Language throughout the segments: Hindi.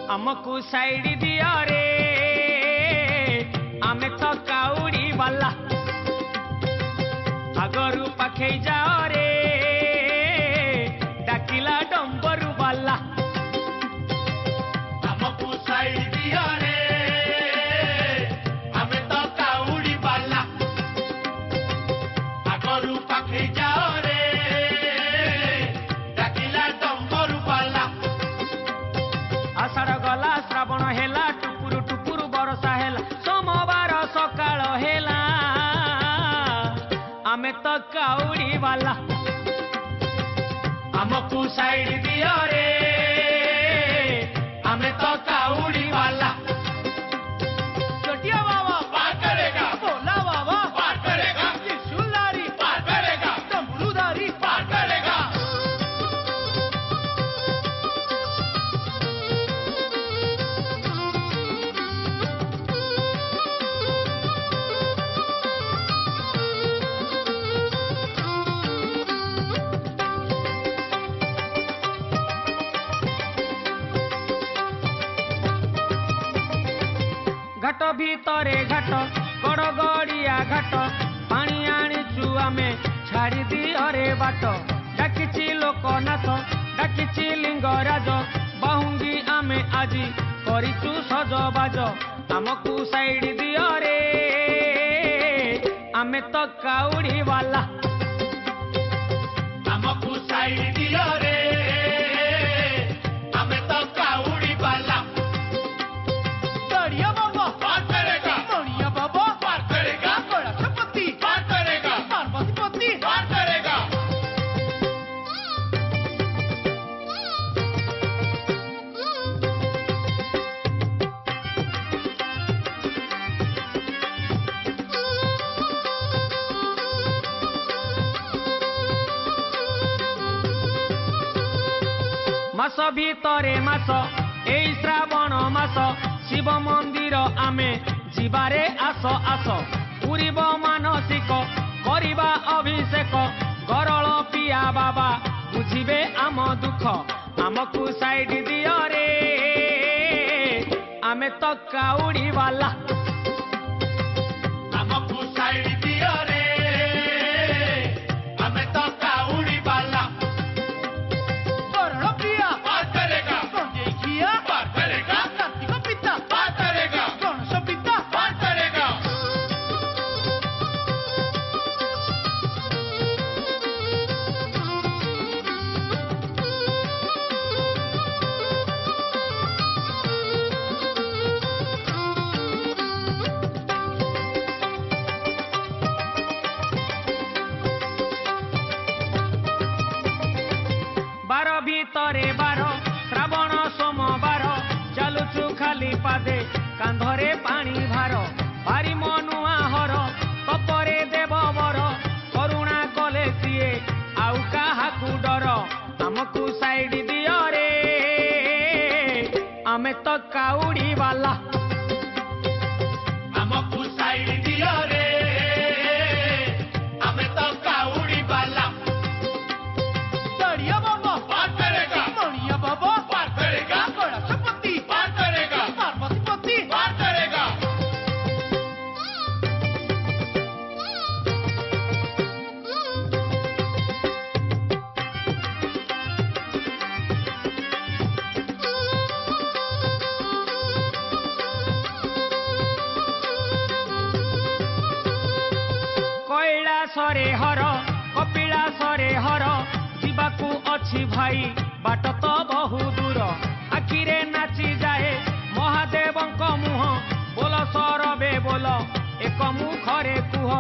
हमको साइड दिया रे आमे तो काउड़ी वाला आगरू पाखे जाओ रे डाकिला डंबरू वाला हमको साइड दिया रे आमे तो काउड़ी वाला आगरू पाखे जाओ रे डाकिला डंबरू वाला आषाढ़ गला श्रावण हेला टुपुरु टुपुरु बरसा हेला सोमवार सकाळ हेला आमे तो काउड़ी वाला हमको साइड दिया रे आमे तो काउड़ी वाला चटिया बाबा पार करेगा भोला बाबा पार करेगा त्रिशूलधारी पार करेगा डमरूधारी पार करेगा घाट भितरे घाट गड़गड़िया घाट पानी आनीचु आमे छाड़ी दिअरे बाट डाकिछि लोकनाथ डाकिछि लिंगराज बाहुंगी आमे आजी करिचु सजबाज आमकु साइड दिअरे आमे तो काउड़ी वाला हमको साइड दिया रे आमे तो काउड़ी वाला तड़िया बाबा पार करेगा मणिया बाबा पार करेगा कैलाशपति पार करेगा पार्वतीपति पार करेगा मास भितरे मास एई श्रावण मास शिव मंदिर आमे जीवारे आस आस पूरीब मानसिक करिबा अभिषेक गरल पिया बाबा बुझिबे आम दुख आमकु साइड दियो रे आमे तो काउड़ी वाला हमको साइड दिया रे आमे तो काउड़ी वाला गरल पिया पार करेगा संजय खिया पार करेगा कार्तिक पिता पार करेगा गणेश पिता पार करेगा बार भितरे बार श्रावण सोमवार चालुचु खाली पादे कांधरे पानी भार भारी मनुआ हर तपरे देव बर करुणा कले सिए आउ काहाकु डर आमकु साइड दियो रे आमे तो काउड़ी वाला हमको साइड दिया रे आमे तो काउड़ी वाला तड़िया बाबा पार करेगा मणिया बाबा पार करेगा कैलाशपति पार करेगा पार्वतीपति पार करेगा कैलासरे हर कपिलासरे हर जीवाकू अछि भाई बाट तो बहु दूर आखिरे नाची जाए महादेवंक मुह बोल सरबे बोल एक मुखरे कुह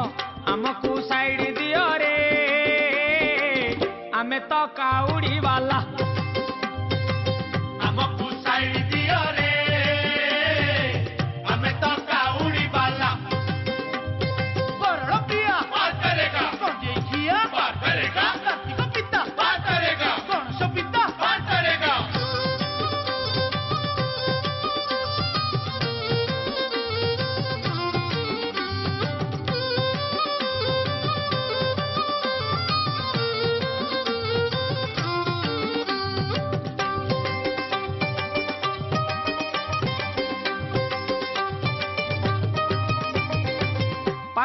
आमकू साइड दियो रे आमे तो काउड़ी वाला हमको साइड दिया रे आमे तो काउड़ी वाला गरल पिया पार करेगा संजय खिया पार करेगा कार्तिक पिता पार करेगा गणेश पिता पार करेगा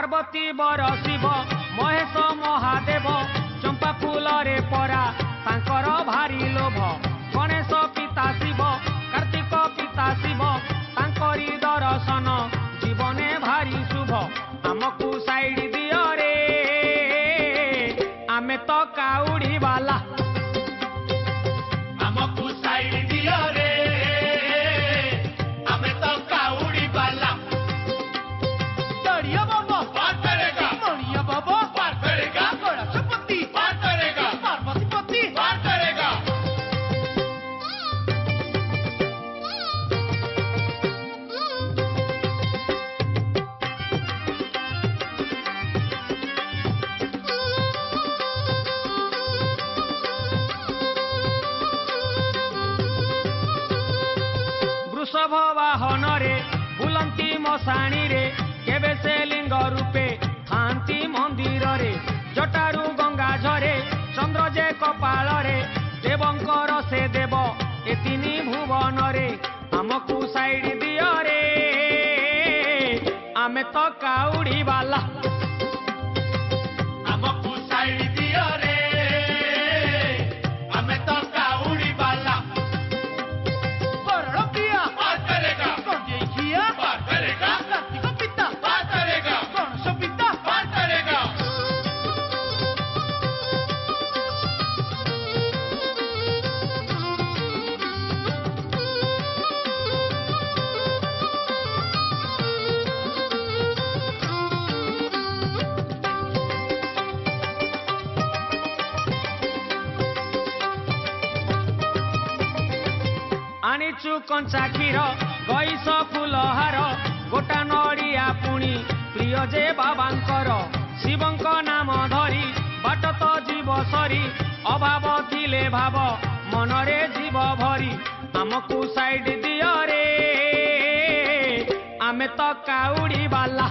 पार्वती बर शिव महेश महादेव चंपा फूल रे परा तांकर भारी लोभ गणेश पिता शिव कार्तिक पिता शिव तांकरी दर्शन जीवने भारी शुभ आमको साइड दियो रे आमे तो काउड़ी वाला आमको साइड दियो रे आमे तो काउड़ी वाला दरिया बाबा पार करेगा मणिया बाबा पार करेगा गणेशपति पार करेगा पार्वतीपति पार करेगा वृषभ वाहन रे बुलंती मशाणी रे केबे से लिंग रूपे थांती मंदिर रे जटारू गंगा झरे चंद्र जे कपाल रे देवंकर से देव ए तिनी भुवन रे आमको साइड दियो रे आमे तो काउड़ी वाला आमको साइड दियो रे आमे तो काउड़ी वाला वरण प्रिया पार करेगा गंगेखिया पार करेगा कार्तिक पिता पार करेगा गणेश पिता पार करेगा आनिचु कंचा क्षीर गईस फूल हार गोटा नड़िया पुणी प्रिय जे बाबांकर शिवंक नाम धरी बाट तो जीव सरी अभाव थिले भाव मनरे जीव भरी आमको साइड दियो रे आमे तो काउड़ी वाला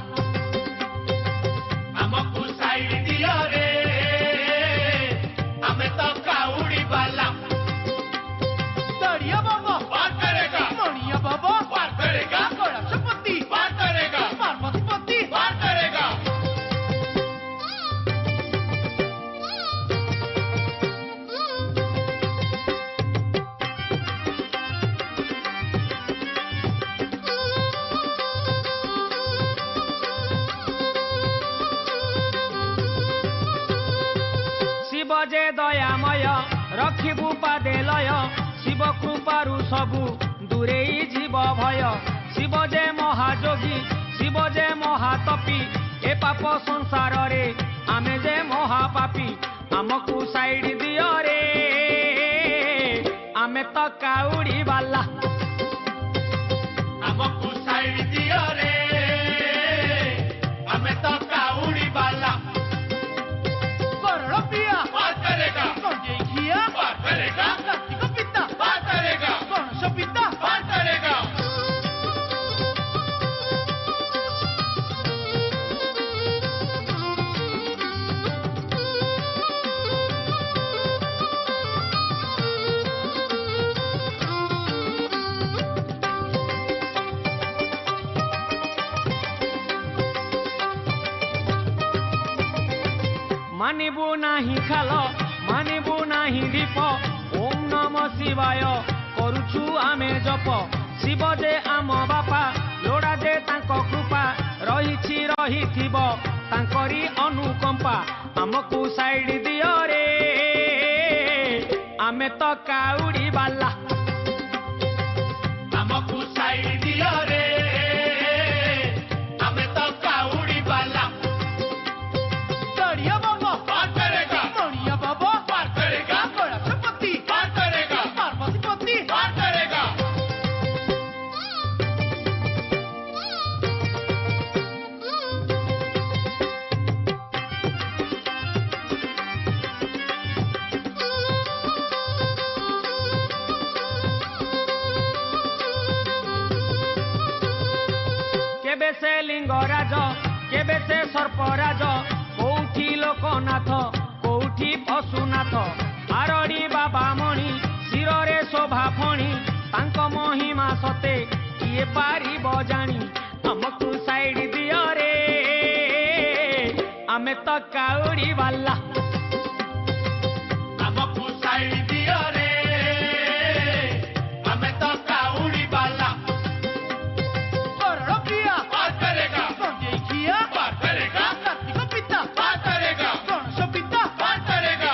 आमको साइड दियो रे आमे तो काउड़ी वाला दरिया बाबा पार करेगा मणिया बाबा पार करेगा गणेशपति पार करेगा पार्वतीपति पार करेगा शिव जे दयामय रखिबु पादे लय शिव कृपारु सबु दूरेई जीव भय शिव जे महाजोगी शिव जे महातपी ए पाप संसार रे आमे जे महापापी आमको साइड दियो रे आमे तो काउड़ी वाला आमको साइड दियो रे आमे तो काउड़ी वाला वरण प्रिया पार करेगा गंगेखिया पार करेगा कार्तिक पिता पार करेगा गणेश पिता पार करेगा मानिबु नाही खाल मानिबु नाही दीप ओम नम शिवाय करुछु आमे जप शिव जे आम बापा लोड़ा जे तांको कृपा रहिछि रहिथिब तांकरी अनुकंपा आमको साइड दियो रे आमे तो काउड़ी वाला आमको साइड दियो रे आमे तो काउड़ी वाला दरिया बाबा पार करेगा मणिया बाबा पार करेगा गणेशपति पार करेगा पार्वतीपति पार करेगा केबे से लिंगराज केबे से सर्पराज कोठी लोकनाथ कोठी पशुनाथ आरड़ी बाबा मणि शिरे शोभा फणी तांक महिमा सते किए पारिब जानी आमको साइड दियो रे କାଉଡ଼ି ବାଲା ଆମକୁ ସାଇଡ୍ ଦିଅ ରେ ଆମେ ତ କାଉଡ଼ି ବାଲା କରଣ ପ୍ରିୟା ପାର କରେଗା ସଞ୍ଜୟ ଖିଆ ପାର କରେଗା କାର୍ତ୍ତିକ ପିତା ପାର କରେଗା ଗଣେଶ ପିତା ପାର କରେଗା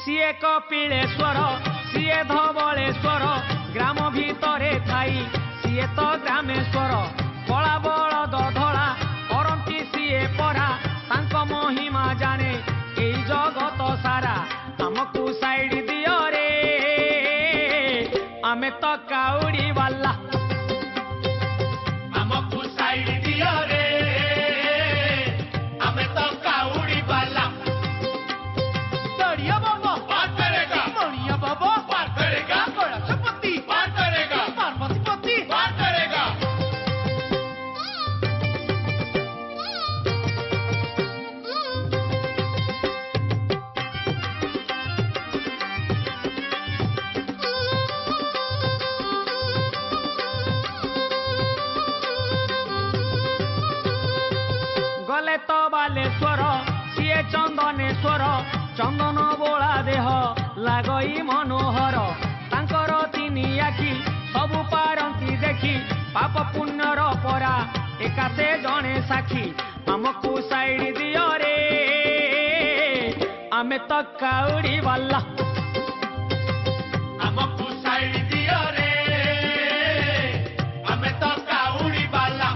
ସିଏ କପିଳେଶ୍ୱର ସିଏ ଧବଳେଶ୍ୱର ଗ୍ରାମ ଭିତରେ ଥାଇ ସିଏ ତ ଗ୍ରାମେଶ୍ୱର କଳା ବଳଦ ଧଳା କରନ୍ତି ସିଏ ପରା ତାଙ୍କ ମହିମା ଜାଣେ ଏଇ ଜଗତ ସାରା ଆମକୁ ସାଇଡ୍ ଦିଅ ରେ ଆମେ ତ କାଉଡ଼ି ବାଲା ଆମକୁ ସାଇଡ୍ ଦିଅ ରେ ଆମେ ତ କାଉଡ଼ି ବାଲା ଦଡ଼ିଆ ବାବା ପାର କରେଗା ମଣିଆ ବାବା ପାର କରେଗା କୈଳାସପତି ପାର କରେଗା ପାର୍ବତୀପତି ପାର କରେଗା ଗଲେ ତ ବାଲେଶ୍ୱର ସିଏ ଚନ୍ଦନେଶ୍ୱର ଚନ୍ଦନ ବୋଳା ଦେହ ଲାଗଇ ମନୋହର ତାଙ୍କର ତିନି ଆଖି ସବୁ ପାରନ୍ତି ଦେଖି ପାପ ପୁଣ୍ୟର ପରା ଏକା ସେ ଜଣେ ସାକ୍ଷୀ ଆମକୁ ସାଇଡ୍ ଦିଅ ରେ ଆମେ ତ କାଉଡ଼ି ବାଲା ଆମକୁ ସାଇଡ୍ ଦିଅ ରେ ଆମେ ତ କାଉଡ଼ି ବାଲା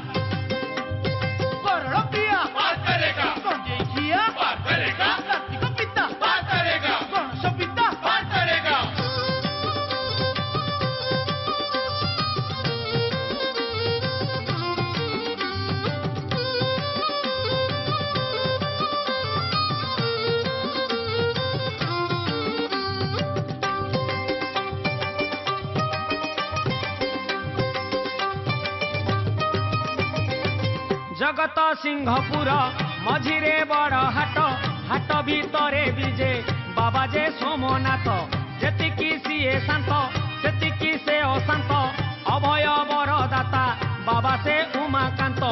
କରଣ ପ୍ରିୟା ପାର କରେଗା ସଞ୍ଜୟ ଖିଆ ପାର କରେଗା କାର୍ତ୍ତିକ ପିତା ପାର କରେଗା ଗଣେଶ ପିତା ପାର କରେଗା ଜଗତ ସିଂହପୁର ମଝିରେ ବଡ଼ ହାଟ ହାଟ ଭିତରେ ବିଜେ ବାବା ଯେ ସୋମନାଥ ଯେତିକି ସିଏ ଶାନ୍ତ ସେତିକି ସେ ଅଶାନ୍ତ ଅଭୟ ବରଦାତା ବାବା ସେ ଉମାକାନ୍ତ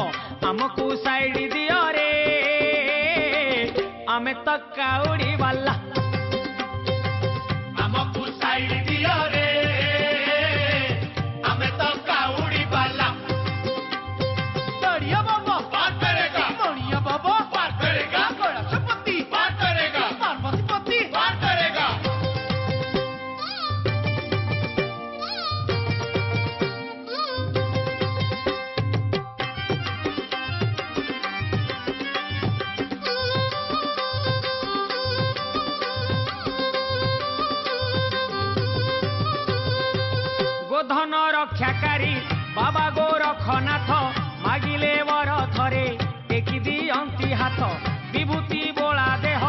ଆମକୁ ସାଇଡ୍ ଦିଅ ରେ ଆମେ ତ କାଉଡ଼ି ବାଲା ଆମକୁ ସାଇଡ୍ ଦିଅ ରେ ଆମେ ତ କାଉଡ଼ି ବାଲା ଦଡ଼ିଆ ବାବା ପାର କରେଗା ମଣିଆ ବାବା ପାର କରେଗା କୈଳାସପତି ପାର କରେଗା ପାର୍ବତୀପତି ପାର କରେଗା ଗୋଧନ ରକ୍ଷାକାରୀ ବାବା ଗୋରଖନାଥ ମାଗିଲେ ବର ଥରେ ଟେକି ଦିଅନ୍ତି ହାତ ବିଭୂତି ବୋଳା ଦେହ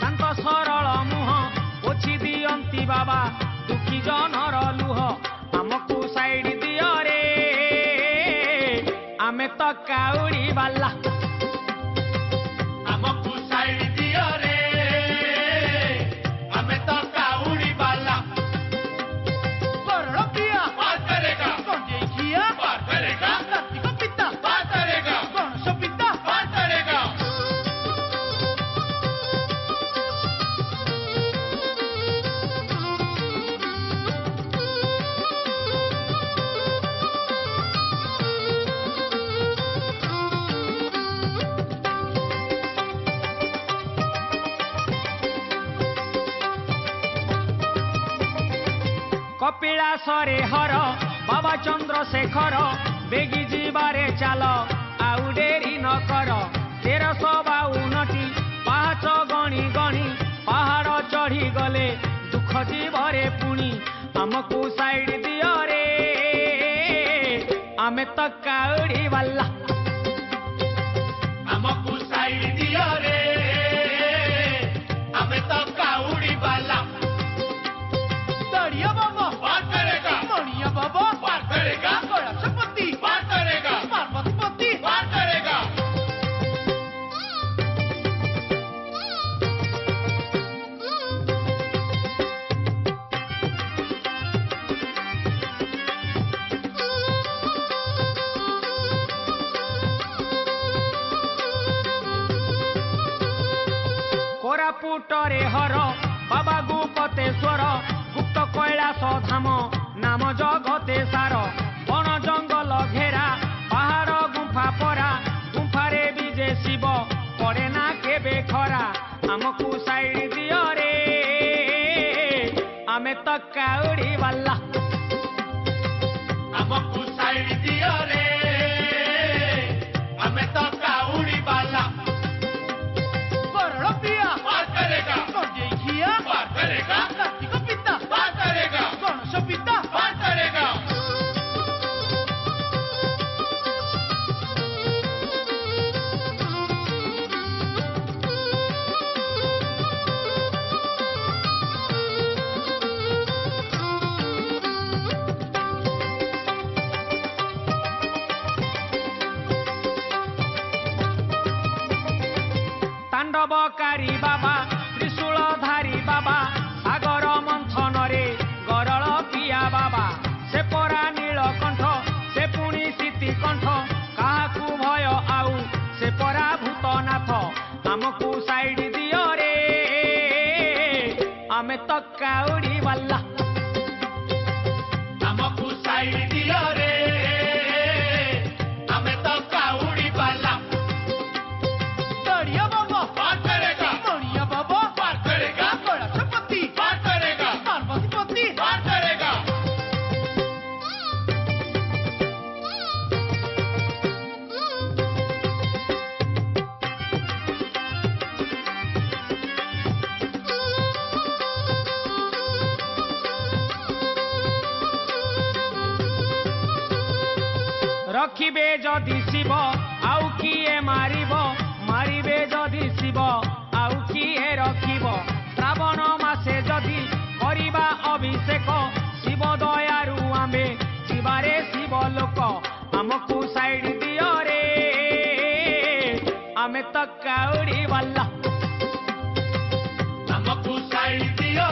ଶାନ୍ତ ସରଳ ମୁହଁ ପୋଛି ଦିଅନ୍ତି ବାବା ଦୁଃଖୀ ଜନର ଲୁହ ଆମକୁ ସାଇଡ୍ ଦିଅ ରେ ଆମେ ତ କାଉଡ଼ି ବାଲା ଆମକୁ ସାଇଡ୍ ଦିଅ ରେ ଆମେ ତ କାଉଡ଼ି ବାଲା କରଣ ପ୍ରିୟା ପାର କରେଗା ସଞ୍ଜୟ ଖିଆ ପାର କରେଗା କାର୍ତ୍ତିକ ପିତା ପାର କରେଗା ଗଣେଶ ପିତା ପାର କରେଗା କପିଳାସରେ ହର ବାବା ଚନ୍ଦ୍ରଶେଖର ବେଗି ଯିବାରେ ଚାଲ ଆଉ ଡେରି ନ କର 1352ଟି ପାହାଚ ଗଣି ଗଣି ପାହାଡ଼ ଚଢ଼ି ଗଲେ ଦୁଃଖ ଯିବରେ ପୁଣି ଆମକୁ ସାଇଡ୍ ଦିଅ ରେ ଆମେ ତ କାଉଡ଼ି ବାଲା ଆମକୁ ସାଇଡ୍ ଦିଅ ରେ ଆମେ ତ କାଉଡ଼ି ବାଲା ଦଡ଼ିଆ ବାବା ପାର କରେଗା ମଣିଆ ବାବା ପାର କରେଗା କୈଳାସ କୋରାପୁଟରେ ହର ବାବା ଗୁପତେଶ୍ୱର ଗୁପ୍ତ କୈଳାସ ଧାମ ନାମ ଜଗତେଶାର ବଣ ଜଙ୍ଗଲ ଘେରା ପାହାଡ଼ ଗୁମ୍ଫା ପରା ଗୁମ୍ଫାରେ ବିଜେ ଶିବ ପଡ଼େ ନା କେବେ ଖରା ଆମକୁ ସାଇଡ୍ ଦିଅ ରେ ଆମେ ତ କାଉଡ଼ି ବାଲା ଆମକୁ ସାଇଡ୍ ଦିଅ ରେ ଆମେ ତ କାଉଡ଼ି ବାଲା ବରଳ ପିଆ ପାର କରେଗା ଗଞ୍ଜେଇ ଖିଆ ପାର କରେଗା କାର୍ତ୍ତିକ ପିତା ପାର କରେଗା ଗଣେଶ ପିତା ପାର କରେଗା ତାଣ୍ଡବକାରୀ ବାବା ତ୍ରିଶୂଳଧାରୀ ବାବା ସାଗର ମନ୍ଥନରେ ଗରଳ ପିଆ ବାବା ସେ ପରା ନୀଳକଣ୍ଠ ସେ ପୁଣି ଶୀତିକଣ୍ଠ କାହାକୁ ଭୟ ଆଉ ସେ ପରା ଭୂତନାଥ ଆମକୁ ସାଇଡ୍ ଦିଅ ରେ ଆମେ ତ କାଉଡ଼ି ବାଲା ଆମକୁ ସାଇଡ୍ ଦିଅ ରେ ଆମେ ତ କାଉଡ଼ି ବାଲା ଗଡ଼ିଆ ବାବା ପାର କରେଗା ମଣିଆ ବାବା ପାର କରେଗା କୈଳାସପତି ପାର କରେଗା ପାର୍ବତୀପତି ପାର କରେଗା ରଖିବେ ଯଦି ଶିବ ଆଉ କିଏ ମାରିବ ମାରିବେ ଯଦି ଶିବ ଆଉ କିଏ ରଖିବ ଶ୍ରାବଣ ମାସେ ଯଦି କରିବା ଅଭିଷେକ ଶିବ ଦୟାରୁ ଆମେ ଯିବାରେ ଶିବ ଲୋକ ଆମକୁ ସାଇଡ୍ ଦିଅ ରେ ଆମେ ତ କାଉଡ଼ି ବାଲା ଆମକୁ ସାଇଡ୍ ଦିଅ